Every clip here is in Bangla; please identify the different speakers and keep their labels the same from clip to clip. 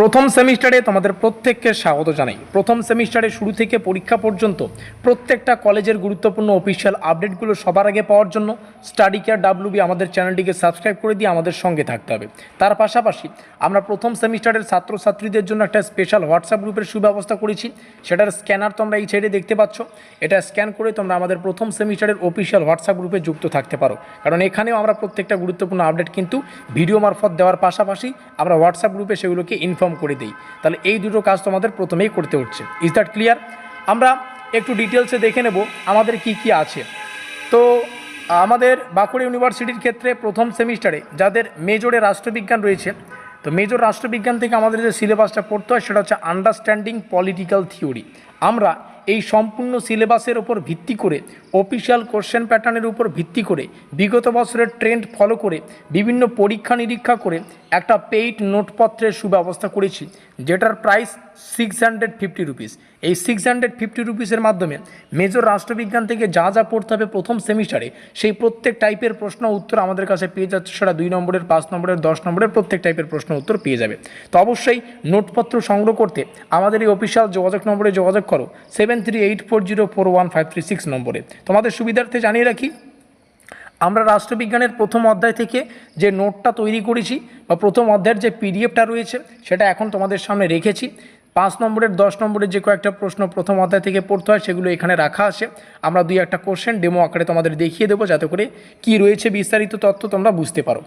Speaker 1: প্রথম সেমিস্টারে তোমাদের প্রত্যেককে স্বাগত জানাই। প্রথম সেমিস্টারে শুরু থেকে পরীক্ষা পর্যন্ত প্রত্যেকটা কলেজের গুরুত্বপূর্ণ অফিসিয়াল আপডেটগুলো সবার আগে পাওয়ার জন্য স্টাডি কেয়ার ডাব্লিউবি আমাদের চ্যানেলটিকে সাবস্ক্রাইব করে দিয়ে আমাদের সঙ্গে থাকতে হবে। তার পাশাপাশি আমরা প্রথম সেমিস্টারের ছাত্রছাত্রীদের জন্য একটা স্পেশাল হোয়াটসঅ্যাপ গ্রুপের সুব্যবস্থা করেছি। সেটার স্ক্যানার তোমরা এই সাইডে দেখতে পাচ্ছ। এটা স্ক্যান করে তোমরা আমাদের প্রথম সেমিস্টারের অফিসিয়াল হোয়াটসঅ্যাপ গ্রুপে যুক্ত থাকতে পারো, কারণ এখানেও আমরা প্রত্যেকটা গুরুত্বপূর্ণ আপডেট কিন্তু ভিডিও মারফত দেওয়ার পাশাপাশি আমরা হোয়াটসঅ্যাপ গ্রুপে সেগুলোকে ইনফর্ম করে দিই। তাহলে এই দুটো কাজ তোমাদের প্রথমেই করতে হচ্ছে। Is that clear? আমরা একটু ডিটেলসে দেখে নেব আমাদের কি কি আছে। তো আমাদের বাঁকুড়া ইউনিভার্সিটির ক্ষেত্রে প্রথম সেমিস্টারে যাদের মেজরে রাষ্ট্রবিজ্ঞান রয়েছে, তো মেজর রাষ্ট্রবিজ্ঞান থেকে আমাদের যে সিলেবাসটা পড়তে হয় সেটা হচ্ছে আন্ডারস্ট্যান্ডিং পলিটিক্যাল থিওরি। আমরা এই সম্পূর্ণ সিলেবাসের উপর ভিত্তি করে, অফিসিয়াল কোশ্চেন প্যাটার্নের উপর ভিত্তি করে, বিগত বছরের ট্রেন্ড ফলো করে, বিভিন্ন পরীক্ষা নিরীক্ষা করে একটা পেইড নোটপত্রের সুব্যবস্থা করেছি, যেটার প্রাইস 650 রুপিস। এই 650 রুপিসের মাধ্যমে মেজর রাষ্ট্রবিজ্ঞান থেকে যা যা পড়তে হবে প্রথম সেমিস্টারে সেই প্রত্যেক টাইপের প্রশ্ন উত্তর আমাদের কাছে পেয়ে যাচ্ছে। সেটা 2 নম্বরের, 5 নম্বরের, 10 নম্বরের প্রত্যেক টাইপের প্রশ্ন উত্তর পেয়ে যাবে। তো অবশ্যই নোটপত্র সংগ্রহ করতে আমাদের এই অফিসিয়াল যোগাযোগ নম্বরে যোগাযোগ করো 7384041536 নম্বরে। তোমাদের সুবিধার্থে জানিয়ে রাখি, আমরা রাষ্ট্রবিজ্ঞানের প্রথম অধ্যায় থেকে যে নোটটা তৈরি করেছি বা প্রথম অধ্যায়ের যে পিডিএফটা রয়েছে সেটা এখন তোমাদের সামনে রেখেছি। 5 নম্বরের, 10 নম্বরের যে কয়েকটা প্রশ্ন প্রথম অধ্যায় থেকে পড়তে হয় সেগুলো এখানে রাখা আছে। আমরা 2-1টা কোশ্চেন ডেমো আকারে তোমাদের দেখিয়ে দেবো, যাতে করে কি রয়েছে বিস্তারিত তথ্য তোমরা বুঝতে পারো।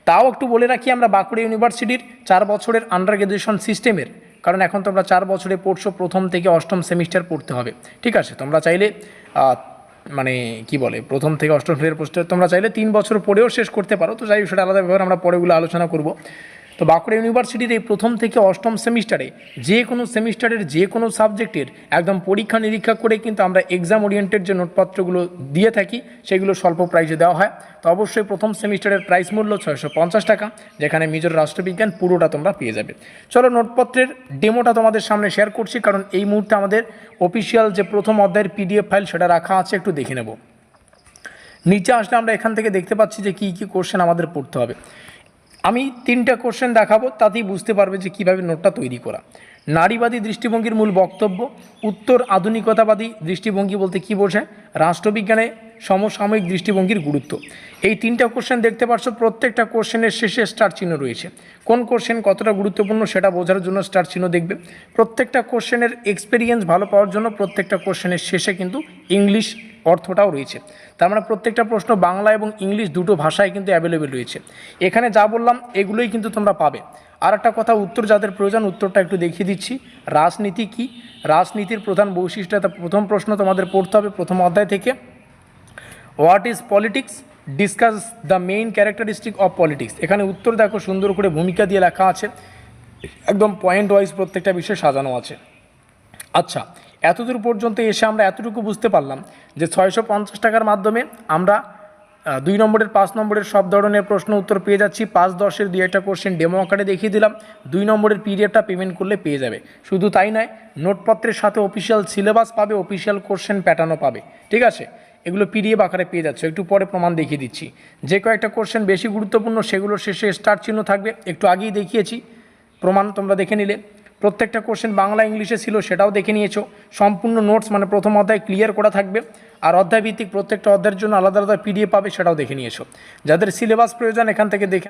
Speaker 1: তাও একটু বলে রাখি, আমরা বাঁকুড়া ইউনিভার্সিটির 4 বছরের আন্ডার গ্র্যাজুয়েশন সিস্টেমের, কারণ এখন তোমরা 4 বছরে পড়ছো, প্রথম থেকে অষ্টম সেমিস্টার পড়তে হবে। ঠিক আছে, তোমরা চাইলে মানে কি বলে প্রথম থেকে অষ্টম শ্রেণীর পোস্টে তোমরা চাইলে 3 বছর পরেও শেষ করতে পারো। তো যাই হোক, সেটা আলাদা ব্যাপার, আমরা পরেগুলো আলোচনা করব। তো বাঁকুড়া ইউনিভার্সিটির এই প্রথম থেকে অষ্টম সেমিস্টারে যে কোনো সেমিস্টারের যে কোনো সাবজেক্টের একদম পরীক্ষা নিরীক্ষা করে কিন্তু আমরা এক্সাম ওরিয়েন্টেড যে নোটপত্রগুলো দিয়ে থাকি সেগুলো স্বল্প প্রাইসে দেওয়া হয়। তো অবশ্যই প্রথম সেমিস্টারের প্রাইস মূল্য 650 টাকা, যেখানে মেজর রাষ্ট্রবিজ্ঞান পুরোটা তোমরা পেয়ে যাবে। চলো নোটপত্রের ডেমোটা তোমাদের সামনে শেয়ার করছি, কারণ এই মুহূর্তে আমাদের অফিসিয়াল যে প্রথম অধ্যায়ের পিডিএফ ফাইল সেটা রাখা আছে, একটু দেখে নেব। নিচে আসলে আমরা এখান থেকে দেখতে পাচ্ছি যে কী কী কোশ্চেন আমাদের পড়তে হবে। আমি 3টা কোশ্চেন দেখাবো, তাতেই বুঝতে পারবে যে কীভাবে নোটটা তৈরি করা। নারীবাদী দৃষ্টিভঙ্গির মূল বক্তব্য, উত্তর আধুনিকতাবাদী দৃষ্টিভঙ্গি বলতে কী বোঝায়, রাষ্ট্রবিজ্ঞানে সমসাময়িক দৃষ্টিভঙ্গির গুরুত্ব। এই 3টা কোশ্চেন দেখতে পাচ্ছ, প্রত্যেকটা কোশ্চেনের শেষে স্টার চিহ্ন রয়েছে। কোন কোশ্চেন কতটা গুরুত্বপূর্ণ সেটা বোঝার জন্য স্টার চিহ্ন দেখবে। প্রত্যেকটা কোশ্চেনের এক্সপিরিয়েন্স ভালো পাওয়ার জন্য প্রত্যেকটা কোশ্চেনের শেষে কিন্তু ইংলিশ অর্থটাও রয়েছে। তার মানে প্রত্যেকটা প্রশ্ন বাংলা এবং ইংলিশ দুটো ভাষায় কিন্তু অ্যাভেলেবেল রয়েছে। এখানে যা বললাম এগুলোই কিন্তু তোমরা পাবে। আর একটা কথা, উত্তর যাদের প্রয়োজন উত্তরটা একটু দেখিয়ে দিচ্ছি। রাজনীতি কি, রাজনীতির প্রধান বৈশিষ্ট্য, প্রথম প্রশ্ন তোমাদের পড়তে হবে প্রথম অধ্যায় থেকে। What is politics, discuss the main characteristic of politics. এখানে উত্তর দেখো সুন্দর করে ভূমিকা দিয়ে লেখা আছে, একদম পয়েন্ট ওয়াইজ প্রত্যেকটা বিষয় সাজানো আছে। আচ্ছা, এতদূর পর্যন্ত এসে আমরা এতটুকু বুঝতে পারলাম যে 650 টাকার মাধ্যমে আমরা 2 নম্বরের, 5 নম্বরের সব ধরনের প্রশ্ন উত্তর পেয়ে যাচ্ছি। 5-10-এর 2-একটা কোশ্চেন ডেমো আকারে দেখিয়ে দিলাম। 2 নম্বরের পিডিএফটা পেমেন্ট করলে পেয়ে যাবে। শুধু তাই নয়, নোটপত্রের সাথে অফিসিয়াল সিলেবাস পাবে, অফিসিয়াল কোশ্চেন প্যাটার্নও পাবে। ঠিক আছে, এগুলো পিডিএফ আকারে পেয়ে যাচ্ছে। একটু পরে প্রমাণ দেখিয়ে দিচ্ছি। যে কয়েকটা কোশ্চেন বেশি গুরুত্বপূর্ণ সেগুলোর শেষে স্টার চিহ্ন থাকবে, একটু আগেই দেখিয়েছি, প্রমাণ তোমরা দেখে নিলে। প্রত্যেকটা কোশ্চেন বাংলা ইংলিশে ছিল, সেটাও দেখে নিয়েছো। সম্পূর্ণ নোটস মানে প্রথম অধ্যায় ক্লিয়ার করা থাকবে, আর অধ্যায়ভিত্তিক প্রত্যেকটা অধ্যায়ের জন্য আলাদা আলাদা পিডিএফ পাবে, সেটাও দেখে নিয়েছো। যাদের সিলেবাস প্রয়োজন এখান থেকে দেখে